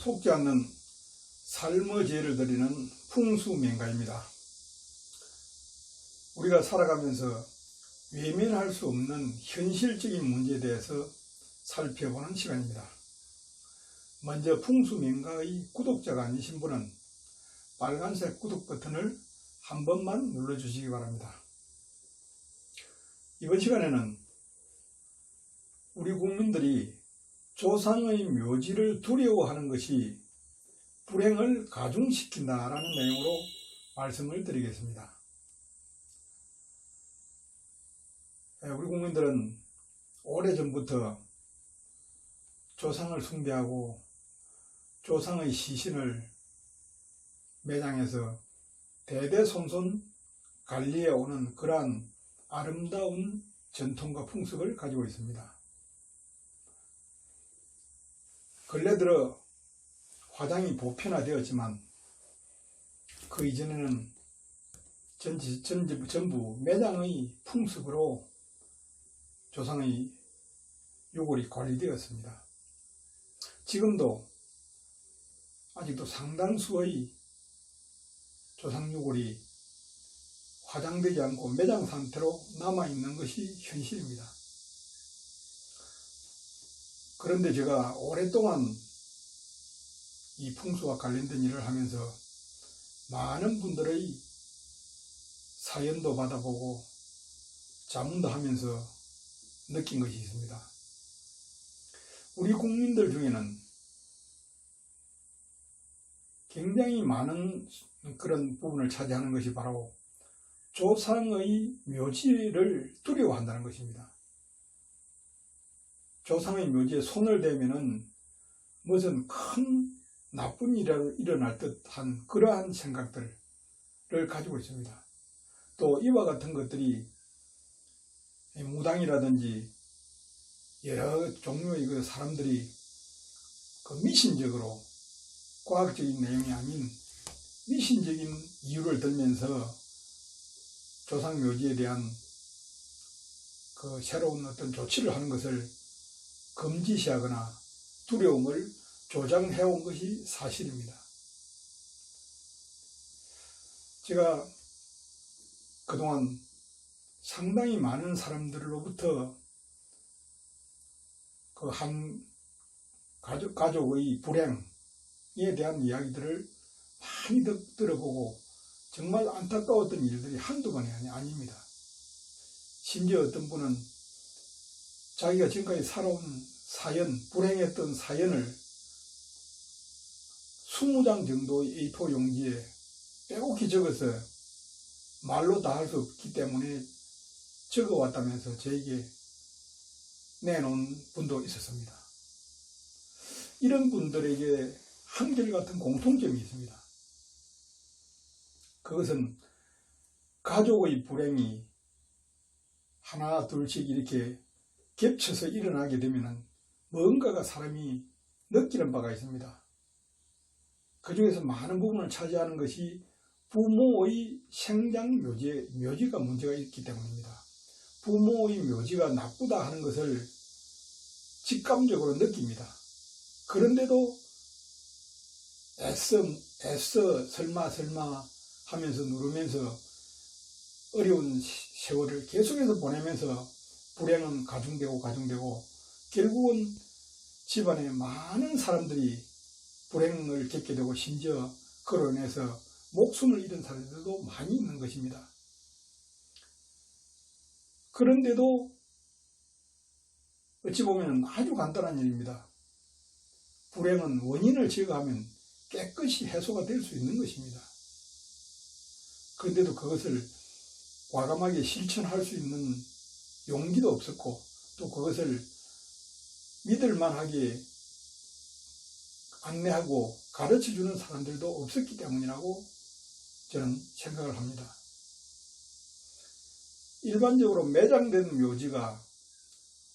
속지 않는 삶의 죄를 드리는 풍수명가입니다. 우리가 살아가면서 외면할 수 없는 현실적인 문제에 대해서 살펴보는 시간입니다. 먼저 풍수명가의 구독자가 아니신 분은 빨간색 구독 버튼을 한 번만 눌러주시기 바랍니다. 이번 시간에는 우리 국민들이 조상의 묘지를 두려워하는 것이 불행을 가중시킨다라는 내용으로 말씀을 드리겠습니다. 우리 국민들은 오래전부터 조상을 숭배하고 조상의 시신을 매장해서 대대손손 관리해 오는 그러한 아름다운 전통과 풍습을 가지고 있습니다. 근래 들어 화장이 보편화되었지만 그 이전에는 전부 매장의 풍습으로 조상의 유골이 관리되었습니다. 지금도 아직도 상당수의 조상 유골이 화장되지 않고 매장 상태로 남아있는 것이 현실입니다. 그런데 제가 오랫동안 이 풍수와 관련된 일을 하면서 많은 분들의 사연도 받아보고 자문도 하면서 느낀 것이 있습니다. 우리 국민들 중에는 굉장히 많은 그런 부분을 차지하는 것이 바로 조상의 묘지를 두려워한다는 것입니다. 조상의 묘지에 손을 대면은 무슨 큰 나쁜 일이 일어날 듯한 그러한 생각들을 가지고 있습니다. 또 이와 같은 것들이 무당이라든지 여러 종류의 그 사람들이 그 미신적으로 과학적인 내용이 아닌 미신적인 이유를 들면서 조상 묘지에 대한 그 새로운 어떤 조치를 하는 것을 금지시하거나 두려움을 조장해온 것이 사실입니다. 제가 그동안 상당히 많은 사람들로부터 그 한 가족의 불행에 대한 이야기들을 많이 들어보고 정말 안타까웠던 일들이 한두 번이 아닙니다. 심지어 어떤 분은 자기가 지금까지 살아온 사연, 불행했던 사연을 20장 정도의 A4 용지에 빼곡히 적어서 말로 다 할 수 없기 때문에 적어왔다면서 저에게 내놓은 분도 있었습니다. 이런 분들에게 한결같은 공통점이 있습니다. 그것은 가족의 불행이 하나 둘씩 이렇게 겹쳐서 일어나게 되면 뭔가가 사람이 느끼는 바가 있습니다. 그 중에서 많은 부분을 차지하는 것이 부모의 생장 묘지가 문제가 있기 때문입니다. 부모의 묘지가 나쁘다 하는 것을 직감적으로 느낍니다. 그런데도 애써 설마 하면서 누르면서 어려운 세월을 계속해서 보내면서 불행은 가중되고 결국은 집안에 많은 사람들이 불행을 겪게 되고 심지어 그로 인해서 목숨을 잃은 사람들도 많이 있는 것입니다. 그런데도 어찌 보면 아주 간단한 일입니다. 불행은 원인을 제거하면 깨끗이 해소가 될 수 있는 것입니다. 그런데도 그것을 과감하게 실천할 수 있는 용기도 없었고 또 그것을 믿을만하게 안내하고 가르쳐주는 사람들도 없었기 때문이라고 저는 생각을 합니다. 일반적으로 매장된 묘지가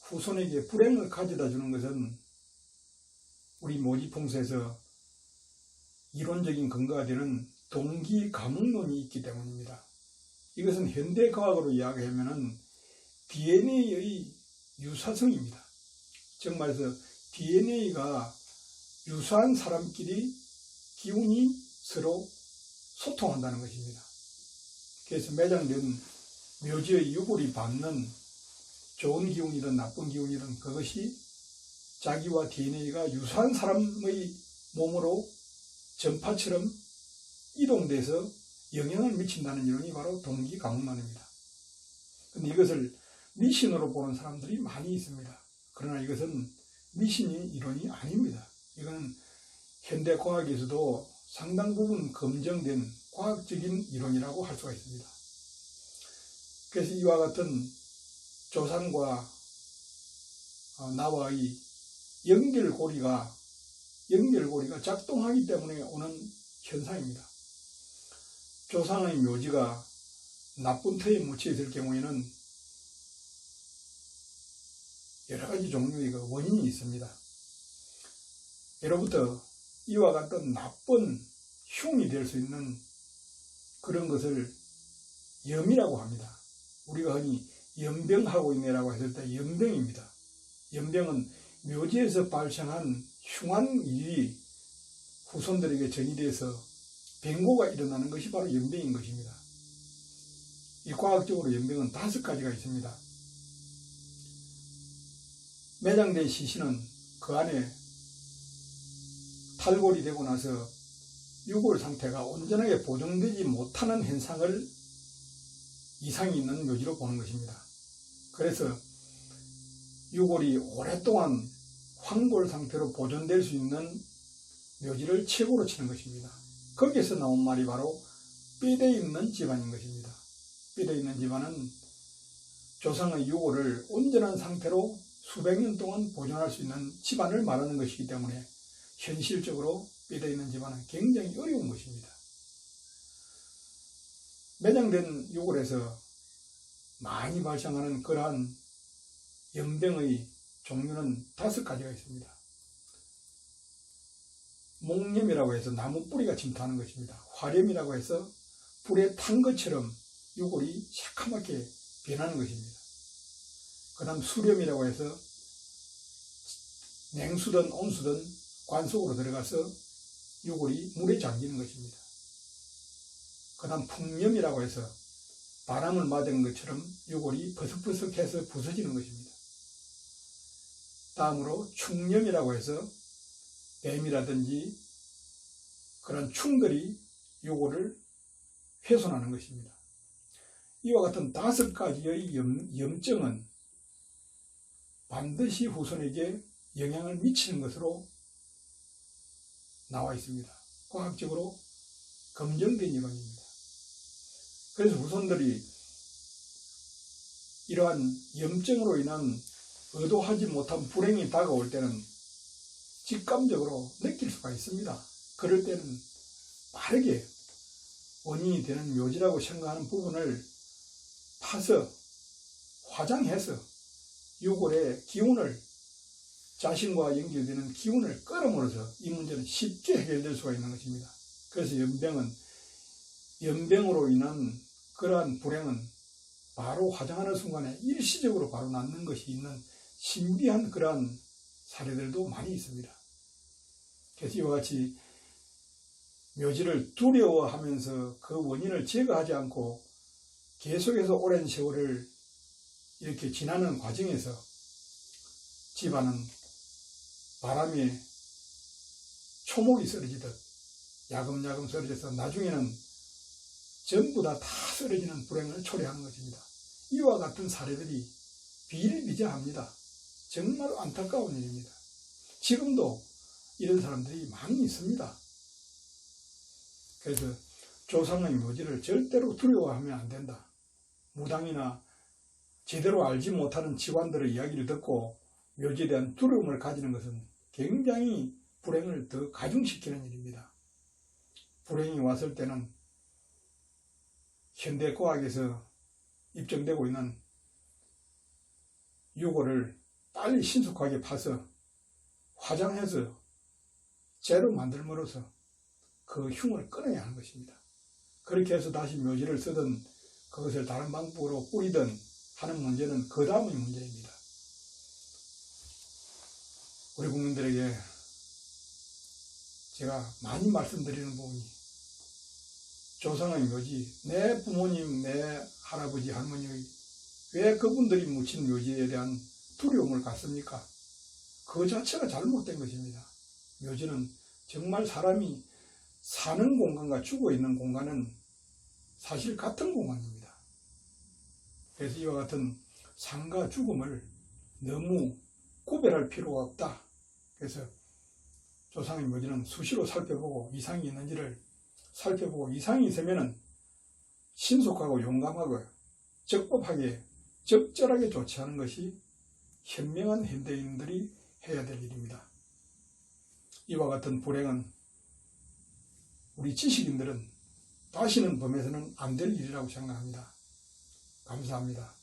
후손에게 불행을 가져다 주는 것은 우리 묘지풍수에서 이론적인 근거가 되는 동기가목론이 있기 때문입니다. 이것은 현대과학으로 이야기하면 DNA의 유사성입니다. 즉 말해서 DNA가 유사한 사람끼리 기운이 서로 소통한다는 것입니다. 그래서 매장된 묘지의 유골이 받는 좋은 기운이든 나쁜 기운이든 그것이 자기와 DNA가 유사한 사람의 몸으로 전파처럼 이동돼서 영향을 미친다는 이론이 바로 동기가문론입니다. 근데 이것을 미신으로 보는 사람들이 많이 있습니다. 그러나 이것은 미신이 이론이 아닙니다. 이거는 현대 과학에서도 상당 부분 검증된 과학적인 이론이라고 할 수가 있습니다. 그래서 이와 같은 조상과 나와의 연결고리가 작동하기 때문에 오는 현상입니다. 조상의 묘지가 나쁜 터에 묻혀 있을 경우에는 여러 가지 종류의 원인이 있습니다. 예로부터 이와 같은 나쁜 흉이 될 수 있는 그런 것을 염이라고 합니다. 우리가 흔히 연병하고 있네라고 했을 때 연병입니다. 연병은 묘지에서 발생한 흉한 일이 후손들에게 전이돼서 병고가 일어나는 것이 바로 연병인 것입니다. 이 과학적으로 연병은 5가지가 있습니다. 매장된 시신은 그 안에 탈골이 되고 나서 유골 상태가 온전하게 보존되지 못하는 현상을 이상이 있는 묘지로 보는 것입니다. 그래서 유골이 오랫동안 황골 상태로 보존될 수 있는 묘지를 최고로 치는 것입니다. 거기에서 나온 말이 바로 뼈대 있는 집안인 것입니다. 뼈대 있는 집안은 조상의 유골을 온전한 상태로 수백 년 동안 보존할 수 있는 집안을 말하는 것이기 때문에 현실적으로 뼈대 있는 집안은 굉장히 어려운 것입니다. 매장된 유골에서 많이 발생하는 그러한 연병의 종류는 5가지가 있습니다. 목염이라고 해서 나무 뿌리가 침투하는 것입니다. 화염이라고 해서 불에 탄 것처럼 유골이 새카맣게 변하는 것입니다. 그 다음 수렴이라고 해서 냉수든 온수든 관 속으로 들어가서 유골이 물에 잠기는 것입니다. 그 다음 풍염이라고 해서 바람을 맞은 것처럼 유골이 버석버석해서 부서지는 것입니다. 다음으로 충염이라고 해서 뱀이라든지 그런 충들이 유골을 훼손하는 것입니다. 이와 같은 5가지의 염증은 반드시 후손에게 영향을 미치는 것으로 나와 있습니다. 과학적으로 검증된 이론입니다. 그래서 후손들이 이러한 염증으로 인한 의도하지 못한 불행이 다가올 때는 직감적으로 느낄 수가 있습니다. 그럴 때는 빠르게 원인이 되는 묘지라고 생각하는 부분을 파서 화장해서 유골의 기운을 자신과 연결되는 기운을 끌어모아서 이 문제는 쉽게 해결될 수가 있는 것입니다. 그래서 연병으로 인한 그러한 불행은 바로 화장하는 순간에 일시적으로 바로 낫는 것이 있는 신비한 그러한 사례들도 많이 있습니다. 그래서 이와 같이 묘지를 두려워하면서 그 원인을 제거하지 않고 계속해서 오랜 세월을 이렇게 지나는 과정에서 집안은 바람에 초목이 쓰러지듯 야금야금 쓰러져서 나중에는 전부 다 쓰러지는 불행을 초래하는 것입니다. 이와 같은 사례들이 비일비재합니다. 정말 안타까운 일입니다. 지금도 이런 사람들이 많이 있습니다. 그래서 조상의 묘지를 절대로 두려워하면 안 된다. 무당이나 제대로 알지 못하는 직관들의 이야기를 듣고 묘지에 대한 두려움을 가지는 것은 굉장히 불행을 더 가중시키는 일입니다. 불행이 왔을 때는 현대과학에서 입증되고 있는 유골을 빨리 신속하게 파서 화장해서 재로 만들므로써 그 흉을 끊어야 하는 것입니다. 그렇게 해서 다시 묘지를 쓰든 그것을 다른 방법으로 뿌리든 하는 문제는 그 다음의 문제입니다. 우리 국민들에게 제가 많이 말씀드리는 부분이 조상의 묘지, 내 부모님, 내 할아버지, 할머니의 왜 그분들이 묻힌 묘지에 대한 두려움을 갖습니까? 그 자체가 잘못된 것입니다. 묘지는 정말 사람이 사는 공간과 죽어 있는 공간은 사실 같은 공간입니다. 그래서 이와 같은 삶과 죽음을 너무 구별할 필요가 없다. 그래서 조상의 묘지는 수시로 살펴보고 이상이 있는지를 살펴보고 이상이 있으면 신속하고 용감하고 적법하게 적절하게 조치하는 것이 현명한 현대인들이 해야 될 일입니다. 이와 같은 불행은 우리 지식인들은 다시는 범해서는 안 될 일이라고 생각합니다. 감사합니다.